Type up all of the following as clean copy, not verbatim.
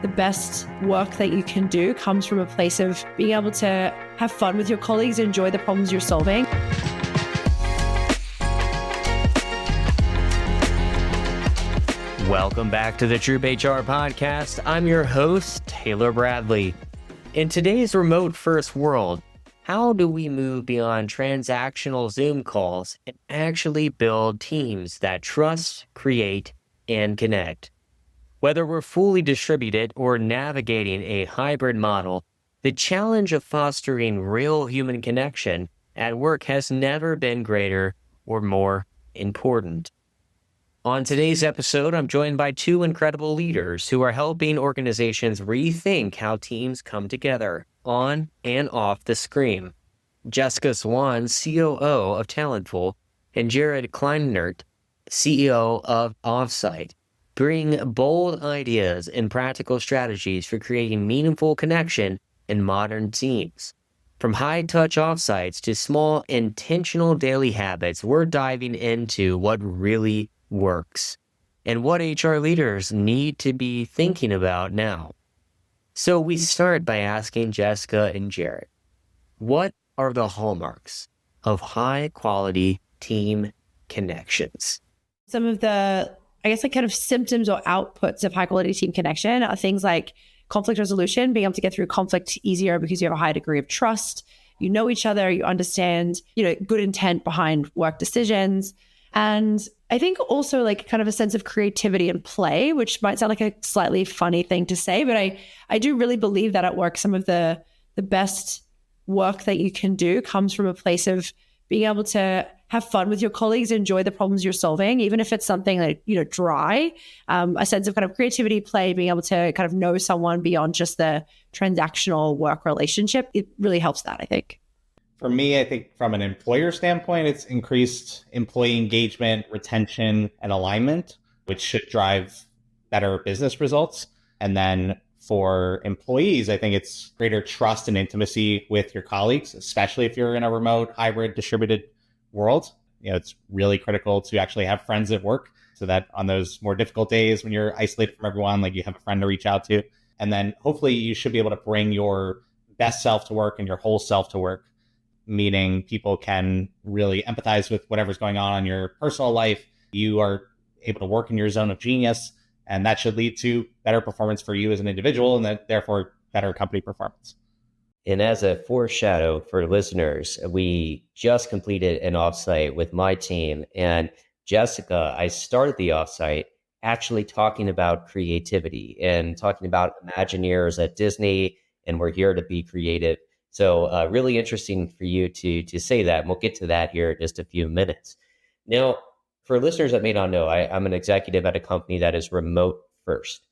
the best work that you can do comes from a place of being able to have fun with your colleagues, enjoy the problems you're solving. Welcome back to the TroopHR Podcast. I'm your host, Taylor Bradley. In today's remote-first world, how do we move beyond transactional Zoom calls and actually build teams that trust, create, and connect? Whether we're fully distributed or navigating a hybrid model, the challenge of fostering real human connection at work has never been greater or more important. On today's episode, I'm joined by two incredible leaders who are helping organizations rethink how teams come together on and off the screen. Jessica Zwaan, COO of Talentful, and Jared Kleinert, CEO of Offsite, bring bold ideas and practical strategies for creating meaningful connection in modern teams. From high-touch offsites to small, intentional daily habits, we're diving into what really works and what HR leaders need to be thinking about now. So we start by asking Jessica and Jared, what are the hallmarks of high-quality team connections? Some of the, kind of symptoms or outputs of high quality team connection are things like conflict resolution, being able to get through conflict easier because you have a high degree of trust. You know each other, you understand, good intent behind work decisions. And I think also kind of a sense of creativity and play, which might sound like a slightly funny thing to say, but I do really believe that at work, some of the best work that you can do comes from a place of being able to have fun with your colleagues, enjoy the problems you're solving, even if it's something like, dry, a sense of kind of creativity, play, being able to kind of know someone beyond just the transactional work relationship. It really helps that, I think. For me, I think from an employer standpoint, it's increased employee engagement, retention, and alignment, which should drive better business results. And then for employees, I think it's greater trust and intimacy with your colleagues, especially if you're in a remote, hybrid, distributed world. It's really critical to actually have friends at work so that on those more difficult days when you're isolated from everyone, you have a friend to reach out to. And then hopefully you should be able to bring your best self to work and your whole self to work, meaning people can really empathize with whatever's going on in your personal life. You are able to work in your zone of genius, and that should lead to better performance for you as an individual and therefore better company performance. And as a foreshadow for listeners, we just completed an offsite with my team. And Jessica, I started the offsite actually talking about creativity and talking about Imagineers at Disney, and we're here to be creative. So really interesting for you to say that. And we'll get to that here in just a few minutes. Now, for listeners that may not know, I'm an executive at a company that is remote first.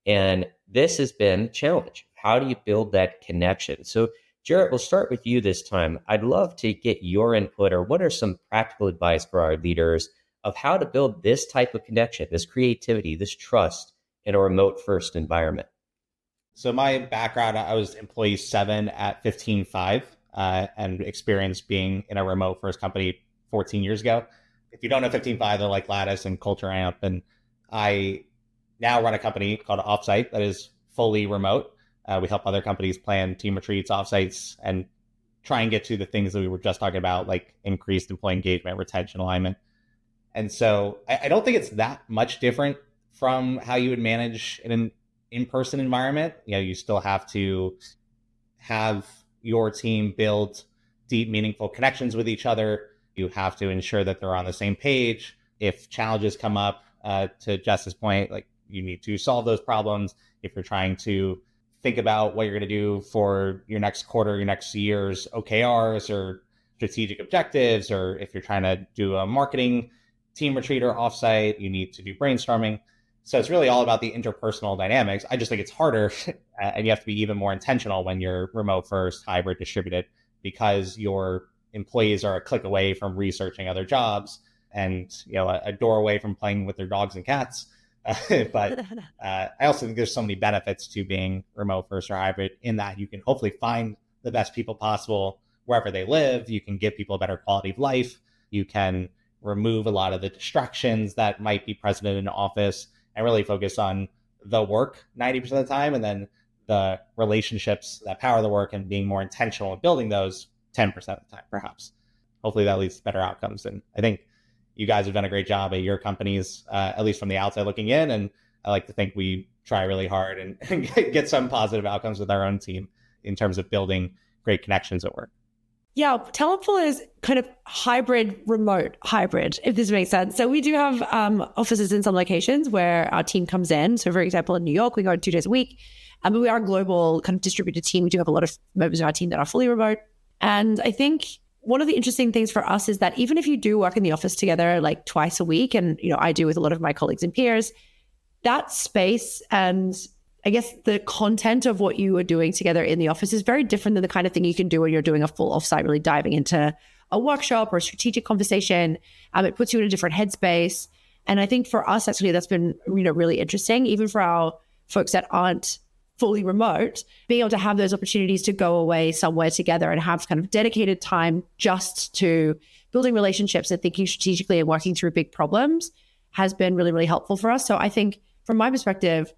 And this has been a challenge. How do you build that connection? So, Jared, we'll start with you this time. I'd love to get your input, or what are some practical advice for our leaders of how to build this type of connection, this creativity, this trust in a remote first environment? So my background, I was employee 7 at 15.5 and experienced being in a remote first company 14 years ago. If you don't know 15.5, they're like Lattice and Culture Amp. And I now run a company called Offsite that is fully remote. We help other companies plan team retreats, offsites, and try and get to the things that we were just talking about, like increased employee engagement, retention, alignment. And so I don't think it's that much different from how you would manage an in-person environment. You still have to have your team build deep, meaningful connections with each other. You have to ensure that they're on the same page. If challenges come up, to Jess's point, you need to solve those problems. If you're trying to think about what you're going to do for your next quarter, your next year's OKRs or strategic objectives, or if you're trying to do a marketing team retreat or offsite, you need to do brainstorming. So it's really all about the interpersonal dynamics. I just think it's harder and you have to be even more intentional when you're remote first, hybrid, distributed, because your employees are a click away from researching other jobs and a door away from playing with their dogs and cats. But I also think there's so many benefits to being remote first or hybrid in that you can hopefully find the best people possible wherever they live. You can give people a better quality of life. You can remove a lot of the distractions that might be present in an office and really focus on the work 90% of the time, and then the relationships that power the work and being more intentional in building those 10% of the time, perhaps. Hopefully that leads to better outcomes. And I think you guys have done a great job at your companies, at least from the outside looking in. And I like to think we try really hard and get some positive outcomes with our own team in terms of building great connections at work. Yeah, Talentful is kind of remote hybrid, if this makes sense. So we do have offices in some locations where our team comes in. So for example, in New York, we go 2 days a week. But we are a global kind of distributed team. We do have a lot of members of our team that are fully remote. And I think one of the interesting things for us is that even if you do work in the office together like twice a week, and I do with a lot of my colleagues and peers, that space and I guess the content of what you are doing together in the office is very different than the kind of thing you can do when you're doing a full offsite, really diving into a workshop or a strategic conversation. It puts you in a different headspace. And I think for us, actually, that's been really interesting, even for our folks that aren't fully remote, being able to have those opportunities to go away somewhere together and have kind of dedicated time just to building relationships and thinking strategically and working through big problems has been really, really helpful for us. So I think from my perspective,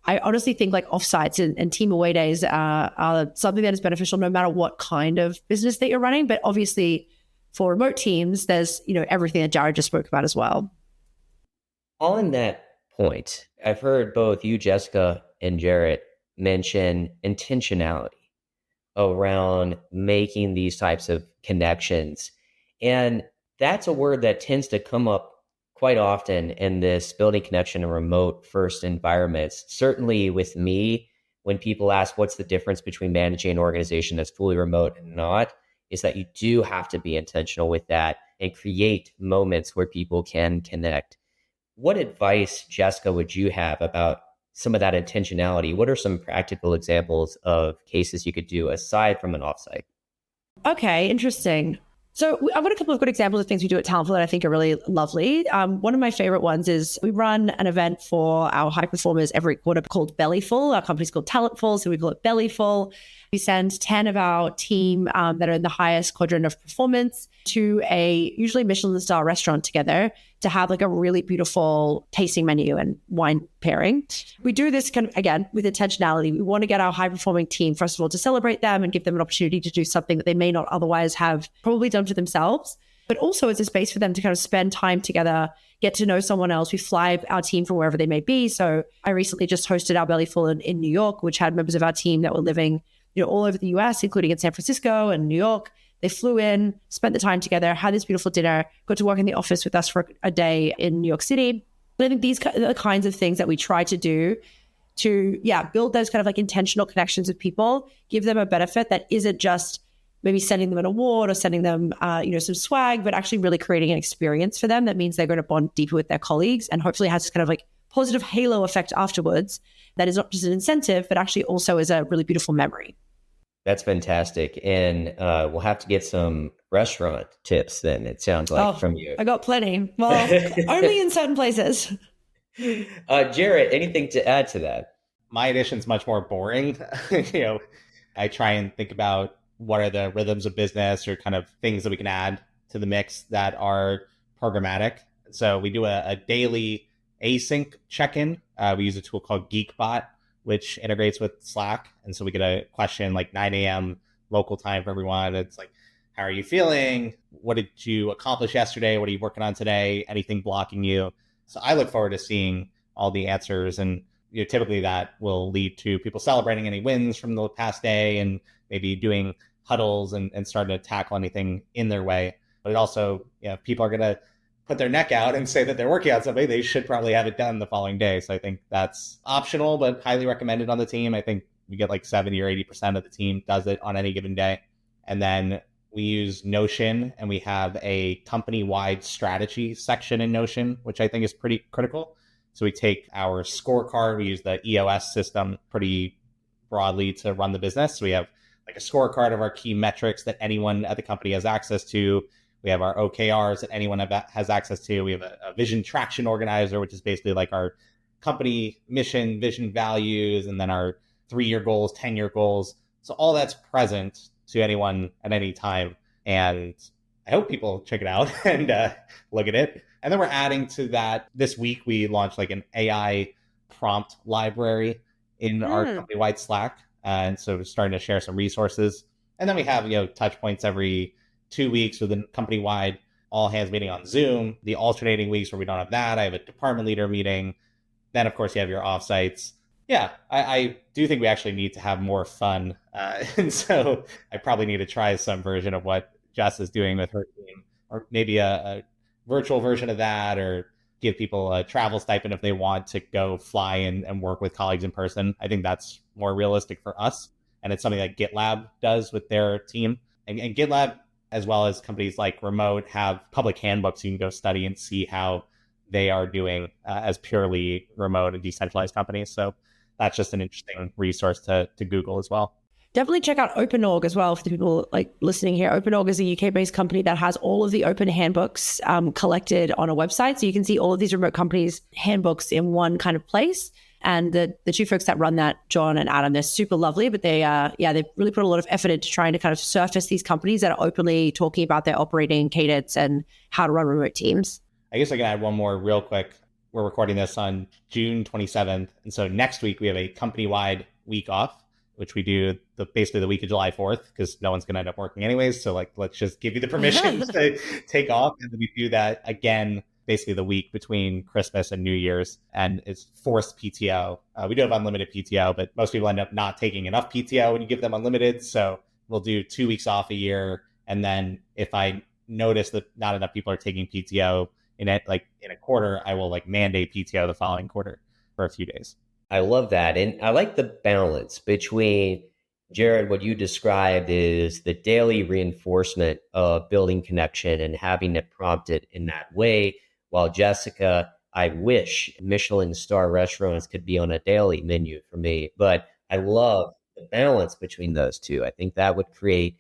I honestly think like offsites and team away days are something that is beneficial no matter what kind of business that you're running. But obviously for remote teams, there's, everything that Jared just spoke about as well. On that point, I've heard both you, Jessica, and Jarrett mention intentionality around making these types of connections. And that's a word that tends to come up quite often in this building connection in remote first environments. Certainly with me, when people ask what's the difference between managing an organization that's fully remote and not, is that you do have to be intentional with that and create moments where people can connect. What advice, Jessica, would you have about some of that intentionality? What are some practical examples of cases you could do aside from an offsite? Okay, interesting. So I've got a couple of good examples of things we do at Talentful that I think are really lovely. One of my favorite ones is we run an event for our high performers every quarter called Bellyful. Our company's called Talentful, so we call it Bellyful. We send 10 of our team that are in the highest quadrant of performance to a usually Michelin-star restaurant together to have like a really beautiful tasting menu and wine pairing. We do this kind of, again, with intentionality. We want to get our high-performing team, first of all, to celebrate them and give them an opportunity to do something that they may not otherwise have probably done for themselves, but also it's a space for them to kind of spend time together, get to know someone else. We fly our team from wherever they may be. So I recently just hosted our Bellyful in New York, which had members of our team that were living all over the US, including in San Francisco and New York. They flew in, spent the time together, had this beautiful dinner, got to work in the office with us for a day in New York City. But I think these are the kinds of things that we try to do to, build those kind of like intentional connections with people, give them a benefit that isn't just maybe sending them an award or sending them, some swag, but actually really creating an experience for them that means they're going to bond deeper with their colleagues and hopefully has this kind of like positive halo effect afterwards that is not just an incentive, but actually also is a really beautiful memory. That's fantastic. And we'll have to get some restaurant tips then, it sounds like, from you. I got plenty. Well, only in certain places. Jarrett, anything to add to that? My addition's much more boring. I try and think about what are the rhythms of business or kind of things that we can add to the mix that are programmatic. So we do a daily async check-in. We use a tool called Geekbot, which integrates with Slack. And so we get a question like 9 a.m. local time for everyone. It's like, how are you feeling? What did you accomplish yesterday? What are you working on today? Anything blocking you? So I look forward to seeing all the answers. And typically that will lead to people celebrating any wins from the past day and maybe doing huddles and starting to tackle anything in their way. But it also, if people are going to put their neck out and say that they're working on something, they should probably have it done the following day. So I think that's optional, but highly recommended on the team. I think we get like 70 or 80% of the team does it on any given day. And then we use Notion and we have a company-wide strategy section in Notion, which I think is pretty critical. So we take our scorecard, we use the EOS system pretty broadly to run the business. So we have like a scorecard of our key metrics that anyone at the company has access to. We have our OKRs that anyone has access to. We have a vision traction organizer, which is basically like our company mission, vision, values, and then our 3-year goals, 10-year goals. So all that's present to anyone at any time. And I hope people check it out and look at it. And then we're adding to that. This week, we launched like an AI prompt library in our company-wide Slack. And so we're starting to share some resources. And then we have, touch points every 2 weeks with a company-wide all hands meeting on Zoom. The alternating weeks where we don't have that, I have a department leader meeting. Then, of course, you have your offsites. Yeah, I do think we actually need to have more fun. And so I probably need to try some version of what Jess is doing with her team, or maybe a virtual version of that, or give people a travel stipend if they want to go fly and work with colleagues in person. I think that's more realistic for us. And it's something that GitLab does with their team. And GitLab, as well as companies like Remote, have public handbooks you can go study and see how they are doing as purely remote and decentralized companies. So that's just an interesting resource to Google as well. Definitely check out OpenOrg as well for the people like listening here. OpenOrg is a UK-based company that has all of the open handbooks collected on a website. So you can see all of these remote companies' handbooks in one kind of place. And the two folks that run that, John and Adam, they're super lovely, but they really put a lot of effort into trying to kind of surface these companies that are openly talking about their operating cadence and how to run remote teams. I guess I can add one more real quick. We're recording this on June 27th. And so next week we have a company-wide week off, which we do basically the week of July 4th, because no one's going to end up working anyways. So let's just give you the permission to take off. And then we do that again, basically the week between Christmas and New Year's, and it's forced PTO. We do have unlimited PTO, but most people end up not taking enough PTO when you give them unlimited. So we'll do 2 weeks off a year. And then if I notice that not enough people are taking PTO in a quarter, I will mandate PTO the following quarter for a few days. I love that. And I like the balance between, Jared, what you described is the daily reinforcement of building connection and having it prompted in that way. While Jessica, I wish Michelin star restaurants could be on a daily menu for me, but I love the balance between those two. I think that would create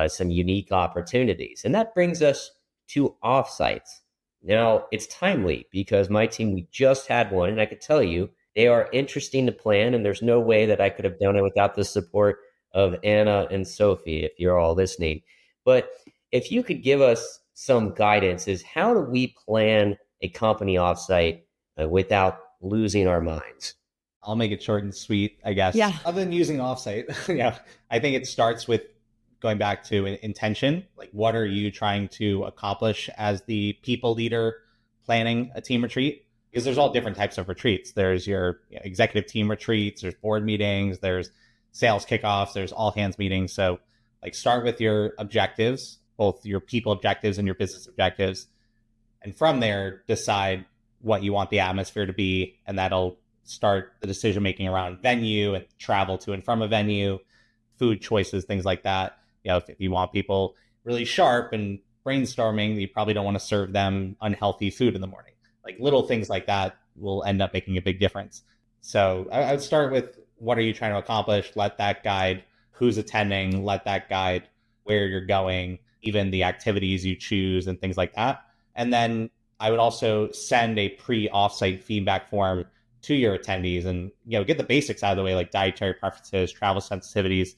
some unique opportunities. And that brings us to offsites. Now, it's timely because my team, we just had one, and I could tell you they are interesting to plan, and there's no way that I could have done it without the support of Anna and Sophie, if you're all listening. But if you could give us some guidance, is how do we plan a company offsite without losing our minds? I'll make it short and sweet, I guess. Yeah. Other than using offsite, I think it starts with going back to an intention. Like, what are you trying to accomplish as the people leader planning a team retreat? Because there's all different types of retreats. There's your executive team retreats, there's board meetings, there's sales kickoffs, there's all hands meetings. So start with your objectives, both your people objectives and your business objectives. And from there, decide what you want the atmosphere to be. And that'll start the decision-making around venue and travel to and from a venue, food choices, things like that. If you want people really sharp and brainstorming, you probably don't want to serve them unhealthy food in the morning. Little things like that will end up making a big difference. So I would start with, what are you trying to accomplish? Let that guide who's attending, let that guide where you're going, even the activities you choose and things like that. And then I would also send a pre-offsite feedback form to your attendees and, get the basics out of the way, like dietary preferences, travel sensitivities,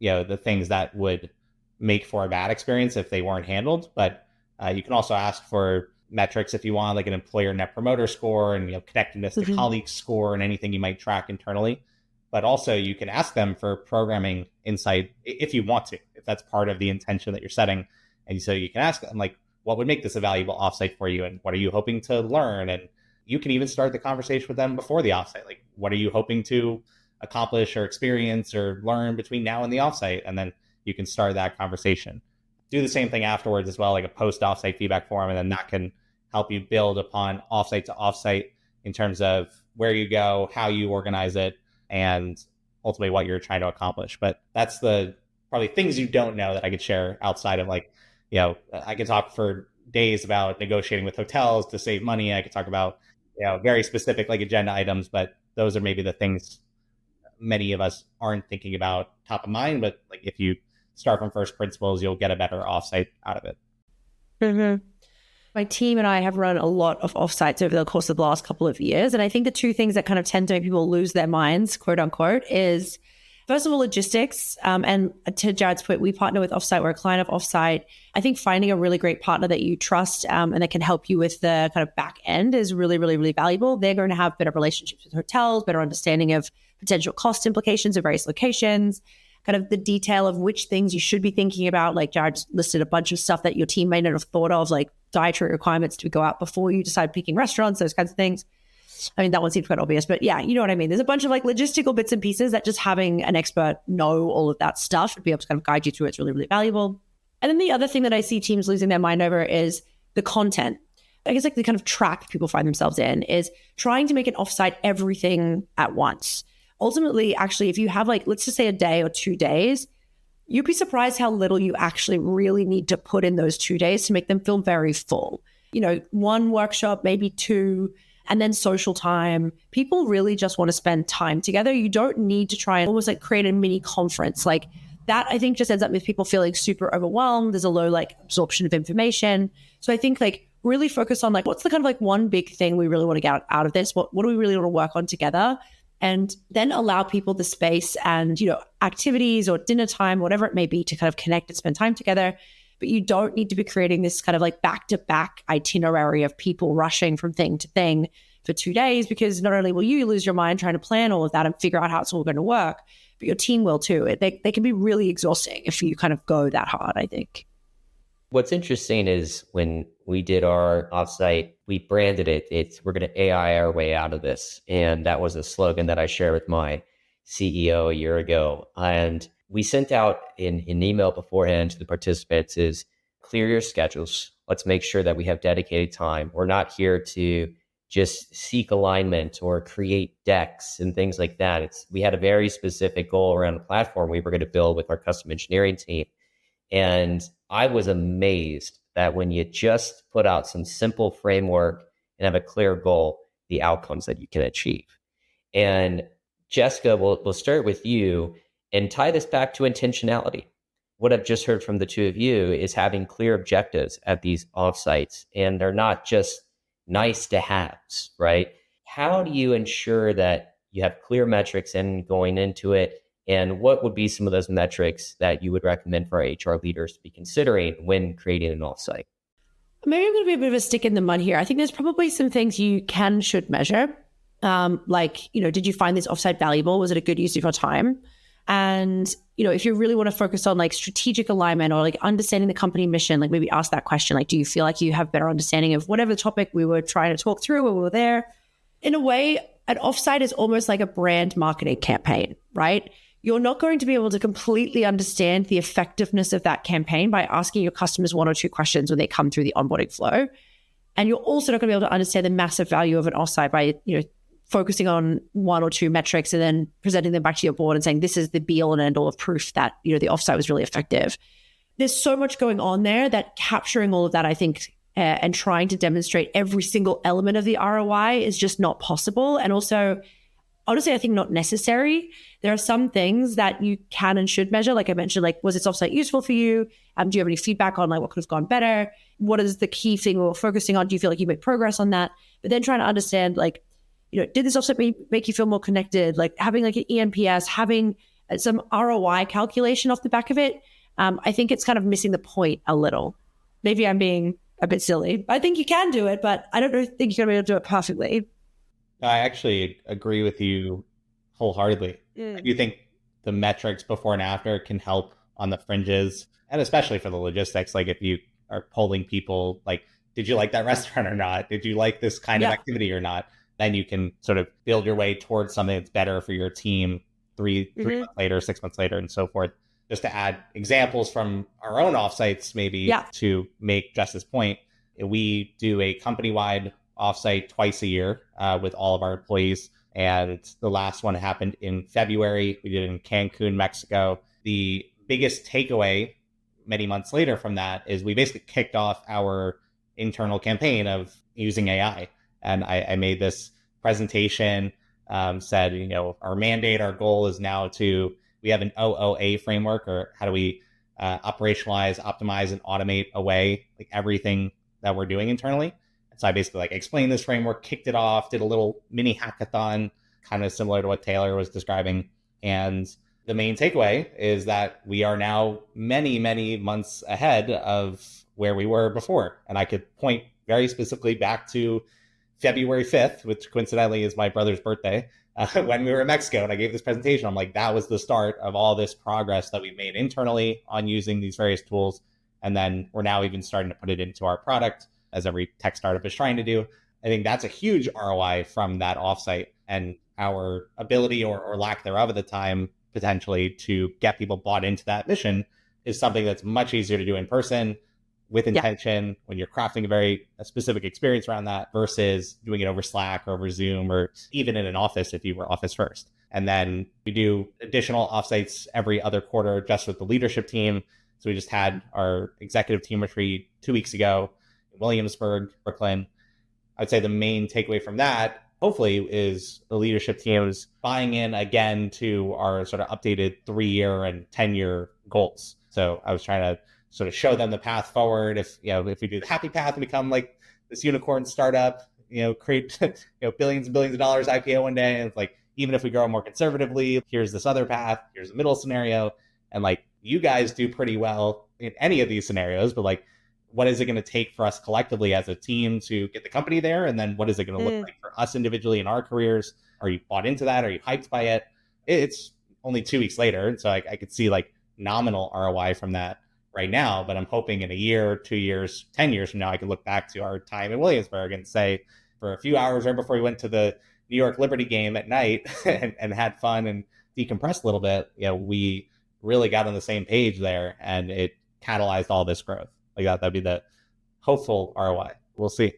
the things that would make for a bad experience if they weren't handled. But you can also ask for metrics if you want, like an employer net promoter score and connectedness to colleagues score and anything you might track internally. But also you can ask them for programming insight if you want to, if that's part of the intention that you're setting. And so you can ask them, what would make this a valuable offsite for you? And what are you hoping to learn? And you can even start the conversation with them before the offsite. What are you hoping to accomplish or experience or learn between now and the offsite? And then you can start that conversation. Do the same thing afterwards as well, like a post-offsite feedback form, and then that can help you build upon offsite to offsite in terms of where you go, how you organize it, and ultimately what you're trying to accomplish. But that's the probably things you don't know that I could share outside of I could talk for days about negotiating with hotels to save money. I could talk about very specific agenda items, but those are maybe the things many of us aren't thinking about top of mind. But if you start from first principles, you'll get a better offsite out of it. Mm-hmm. My team and I have run a lot of offsites over the course of the last couple of years. And I think the two things that kind of tend to make people lose their minds, quote unquote, is First of all, logistics. And to Jared's point, we partner with Offsite. We're a client of Offsite. I think finding a really great partner that you trust and that can help you with the kind of back end is really, really, really valuable. They're going to have better relationships with hotels, better understanding of potential cost implications of various locations, kind of the detail of which things you should be thinking about. Like Jared listed a bunch of stuff that your team may not have thought of, like dietary requirements to go out before you decide picking restaurants, those kinds of things. I mean, that one seems quite obvious, but yeah, you know what I mean? There's a bunch of like logistical bits and pieces that just having an expert know all of that stuff and be able to kind of guide you through it's really, really valuable. And then the other thing that I see teams losing their mind over is the content. I guess like the kind of trap people find themselves in is trying to make an offsite everything at once. Ultimately, actually, if you have like, let's just say a day or 2 days, you'd be surprised how little you actually really need to put in those 2 days to make them feel very full. You know, one workshop, maybe two, and then social time. People really just want to spend time together. You don't need to try and almost like create a mini conference. Like that, I think just ends up with people feeling super overwhelmed. There's a low like absorption of information. So I think like really focus on like, what's the kind of like one big thing we really want to get out of this? What do we really want to work on together? And then allow people the space and, you know, activities or dinner time, whatever it may be, to kind of connect and spend time together. But you don't need to be creating this kind of like back-to-back itinerary of people rushing from thing to thing for 2 days, because not only will you lose your mind trying to plan all of that and figure out how it's all going to work, but your team will too. They can be really exhausting if you kind of go that hard, I think. What's interesting is when we did our offsite, we branded it. We're going to AI our way out of this. And that was a slogan that I shared with my CEO a year ago. And we sent out an email beforehand to the participants is clear your schedules. Let's make sure that we have dedicated time. We're not here to just seek alignment or create decks and things like that. We had a very specific goal around the platform we were going to build with our custom engineering team. And I was amazed that when you just put out some simple framework and have a clear goal, the outcomes that you can achieve. And Jessica, we'll start with you and tie this back to intentionality. What I've just heard from the two of you is having clear objectives at these offsites, and they're not just nice to haves, right? How do you ensure that you have clear metrics and going into it? And what would be some of those metrics that you would recommend for our HR leaders to be considering when creating an offsite? Maybe I'm going to be a bit of a stick in the mud here. I think there's probably some things you should measure. Like, you know, did you find this offsite valuable? Was it a good use of your time? And, you know, if you really want to focus on like strategic alignment or like understanding the company mission, like maybe ask that question. Like, do you feel like you have better understanding of whatever topic we were trying to talk through when we were there? In a way, an offsite is almost like a brand marketing campaign, right? You're not going to be able to completely understand the effectiveness of that campaign by asking your customers one or two questions when they come through the onboarding flow. And you're also not going to be able to understand the massive value of an offsite by, you know, focusing on one or two metrics and then presenting them back to your board and saying, this is the be all and end all of proof that, you know, the offsite was really effective. There's so much going on there that capturing all of that, I think, and trying to demonstrate every single element of the ROI is just not possible. And also, honestly, I think not necessary. There are some things that you can and should measure. Like I mentioned, like, was this offsite useful for you? Do you have any feedback on like what could have gone better? What is the key thing we're focusing on? Do you feel like you made progress on that? But then trying to understand, like, you know, did this offsite make you feel more connected? Like having like an ENPS, having some ROI calculation off the back of it. I think it's kind of missing the point a little. Maybe I'm being a bit silly. I think you can do it, but I don't think you're going to be able to do it perfectly. I actually agree with you wholeheartedly. I do think the metrics before and after can help on the fringes, and especially for the logistics. Like if you are polling people, like, did you like that restaurant or not? Did you like this kind of activity or not? Then you can sort of build your way towards something that's better for your team three months later, 6 months later, and so forth. Just to add examples from our own offsites, maybe to make Jess's point, we do a company-wide offsite twice a year with all of our employees. And the last one happened in February. We did it in Cancun, Mexico. The biggest takeaway many months later from that is we basically kicked off our internal campaign of using AI. And I made this presentation, said, you know, our mandate, our goal is now we have an OOA framework, or how do we operationalize, optimize, and automate away like everything that we're doing internally. So I basically like explained this framework, kicked it off, did a little mini hackathon, kind of similar to what Taylor was describing. And The main takeaway is that we are now many, many months ahead of where we were before. And I could point very specifically back to February 5th, which coincidentally is my brother's birthday, when we were in Mexico and I gave this presentation. I'm like, that was the start of all this progress that we've made internally on using these various tools. And then we're now even starting to put it into our product, as every tech startup is trying to do. I think that's a huge ROI from that offsite, and our ability or lack thereof at the time potentially to get people bought into that mission is something that's much easier to do in person with intention when you're crafting a specific experience around that versus doing it over Slack or over Zoom or even in an office if you were office first. And then we do additional offsites every other quarter just with the leadership team. So we just had our executive team retreat 2 weeks ago in Williamsburg, Brooklyn. I'd say the main takeaway from that, hopefully, is the leadership teams buying in again to our sort of updated 3-year and 10-year goals. So I was trying to sort of show them the path forward. If we do the happy path and become like this unicorn startup, create billions and billions of dollars IPO one day, and it's like, even if we grow more conservatively, here's this other path, here's a middle scenario, and like you guys do pretty well in any of these scenarios, but like, what is it going to take for us collectively as a team to get the company there? And then what is it going to look like for us individually in our careers? Are you bought into that? Are you hyped by it? It's only 2 weeks later. And so I could see like nominal ROI from that right now, but I'm hoping in a year, 2 years, 10 years from now, I can look back to our time in Williamsburg and say, for a few hours right before we went to the New York Liberty game at night and had fun and decompressed a little bit, we really got on the same page there, and it catalyzed all this growth. Like that'd be the hopeful ROI. We'll see.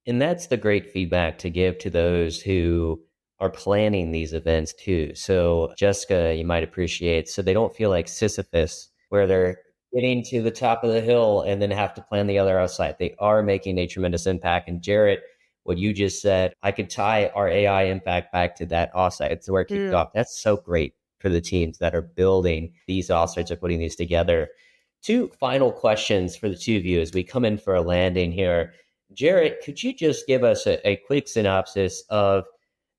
And that's the great feedback to give to those who are planning these events too. So Jessica, you might appreciate, so they don't feel like Sisyphus where they're getting to the top of the hill and then have to plan the other outside. They are making a tremendous impact. And Jarrett, what you just said, I could tie our AI impact back to that offsite. It's where it kicked off. That's so great for the teams that are building these offsites or putting these together. 2 final questions for the two of you as we come in for a landing here. Jarrett, could you just give us a quick synopsis of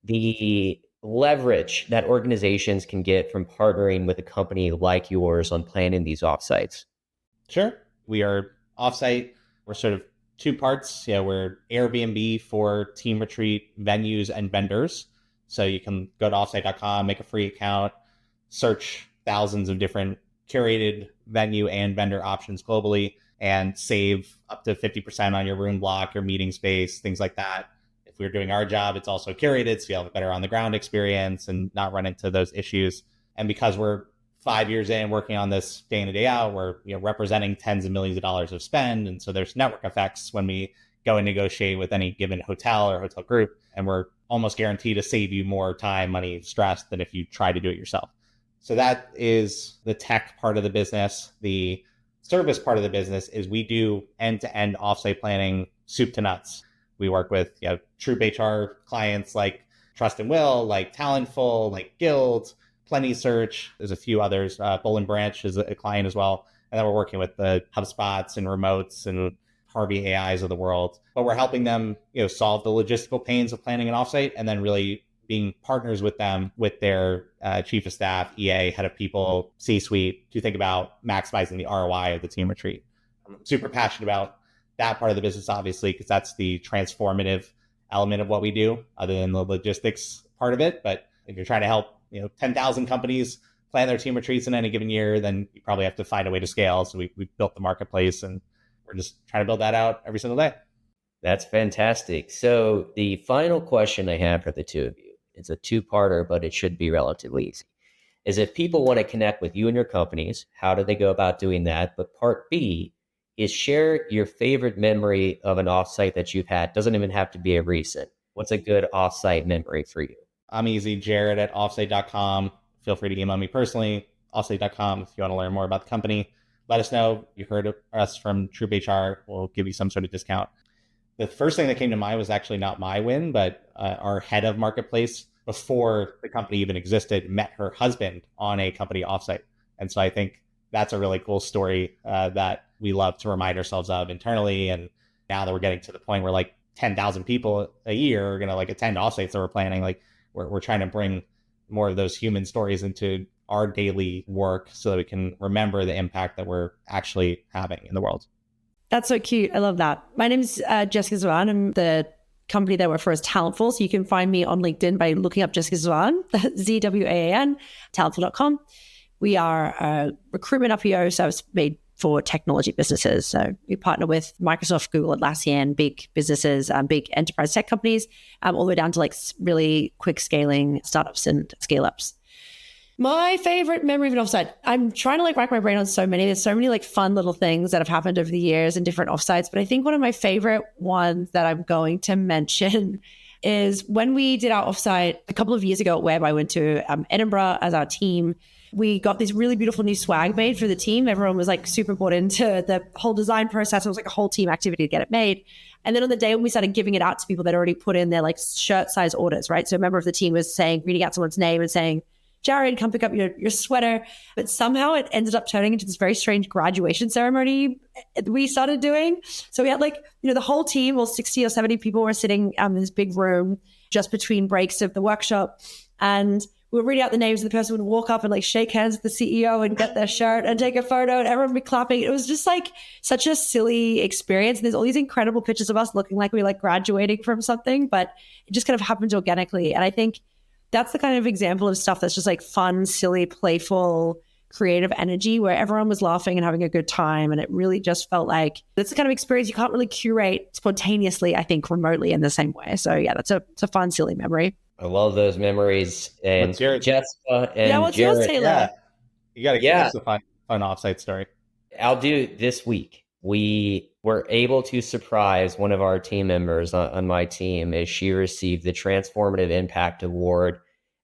the leverage that organizations can get from partnering with a company like yours on planning these offsites? Sure. We are offsite. We're sort of 2 parts. We're Airbnb for team retreat venues and vendors. So you can go to offsite.com, make a free account, search thousands of different curated venue and vendor options globally, and save up to 50% on your room block, your meeting space, things like that. If we're doing our job, it's also curated, so you have a better on the ground experience and not run into those issues. And because we're 5 years in working on this day in and day out, we're representing tens of millions of dollars of spend. And so there's network effects when we go and negotiate with any given hotel or hotel group, and we're almost guaranteed to save you more time, money, stress than if you try to do it yourself. So that is the tech part of the business. The service part of the business is we do end-to-end offsite planning, soup to nuts. We work with TroopHR clients like Trust and Will, like Talentful, like Guild, Plenty Search. There's a few others. Bull & Branch is a client as well. And then we're working with the HubSpots and Remotes and Harvey AIs of the world. But we're helping them solve the logistical pains of planning an offsite, and then really being partners with them, with their chief of staff, EA, head of people, C-suite, to think about maximizing the ROI of the team retreat. I'm super passionate about that part of the business, obviously, because that's the transformative element of what we do, other than the logistics part of it. But if you're trying to help 10,000 companies plan their team retreats in any given year, then you probably have to find a way to scale. So we've built the marketplace, and we're just trying to build that out every single day. That's fantastic. So the final question I have for the two of you, it's a 2-parter, but it should be relatively easy, is if people want to connect with you and your companies, how do they go about doing that? But part B is share your favorite memory of an offsite that you've had. Doesn't even have to be a recent. What's a good offsite memory for you? I'm easy, Jared at offsite.com. Feel free to email me personally, offsite.com, if you want to learn more about the company. Let us know you heard of us from TroopHR. We'll give you some sort of discount. The first thing that came to mind was actually not my win, but our head of marketplace, before the company even existed, met her husband on a company offsite. And so I think that's a really cool story that we love to remind ourselves of internally. And now that we're getting to the point where like 10,000 people a year are going to like attend offsites that we're planning, like we're trying to bring more of those human stories into our daily work so that we can remember the impact that we're actually having in the world. That's so cute. I love that. My name's Jessica Zwaan. I'm the company that I work for is Talentful. So you can find me on LinkedIn by looking up Jessica Zwaan, Zwaan, talentful.com. We are a recruitment RPO service made for technology businesses. So we partner with Microsoft, Google, Atlassian, big businesses, big enterprise tech companies, all the way down to like really quick scaling startups and scale ups. My favorite memory of an offsite. I'm trying to like rack my brain on so many. There's so many like fun little things that have happened over the years in different offsites. But I think one of my favorite ones that I'm going to mention is when we did our offsite a couple of years ago at Web. I went to Edinburgh as our team. We got this really beautiful new swag made for the team. Everyone was like super bought into the whole design process. It was like a whole team activity to get it made. And then on the day when we started giving it out to people that already put in their like shirt size orders, right? So a member of the team was reading out someone's name and saying, Jared, come pick up your sweater. But somehow it ended up turning into this very strange graduation ceremony we started doing. So we had like, the whole team, all 60 or 70 people were sitting in this big room just between breaks of the workshop. And we were reading out the names, and the person would walk up and like shake hands with the CEO and get their shirt and take a photo, and everyone would be clapping. It was just like such a silly experience. And there's all these incredible pictures of us looking like we were like graduating from something, but it just kind of happened organically. And I think that's the kind of example of stuff that's just like fun, silly, playful, creative energy where everyone was laughing and having a good time. And it really just felt like that's the kind of experience you can't really curate spontaneously, I think, remotely in the same way. So yeah, it's a fun, silly memory. I love those memories. And Jessica and what's Jared, yours, Taylor? Yeah. You got to give us a fun offsite story. I'll do this week. We were able to surprise one of our team members on my team as she received the Transformative Impact Award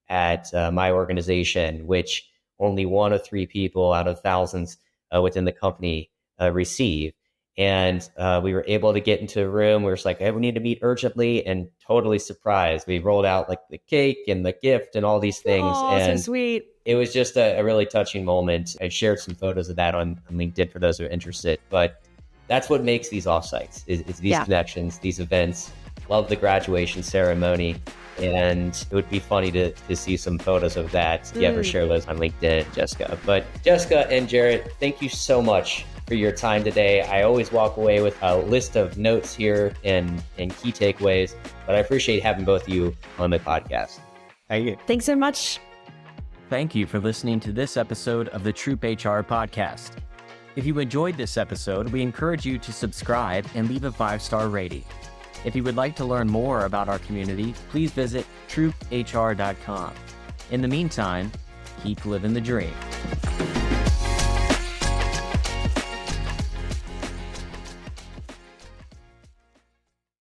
at my organization, which only one of 3 people out of thousands within the company receive. And we were able to get into a room. We were just like, hey, we need to meet urgently, and totally surprised. We rolled out like the cake and the gift and all these things. Oh, and so sweet. It was just a really touching moment. I shared some photos of that on LinkedIn for those who are interested. But that's what makes these offsites, is these connections, these events. Love the graduation ceremony. And it would be funny to see some photos of that. If you ever share those on LinkedIn, Jessica. But Jessica and Jared, thank you so much for your time today. I always walk away with a list of notes here and key takeaways, but I appreciate having both of you on the podcast. Thank you. Thanks so much. Thank you for listening to this episode of the TroopHR Podcast. If you enjoyed this episode, we encourage you to subscribe and leave a 5-star rating. If you would like to learn more about our community, please visit TroopHR.com. In the meantime, keep living the dream.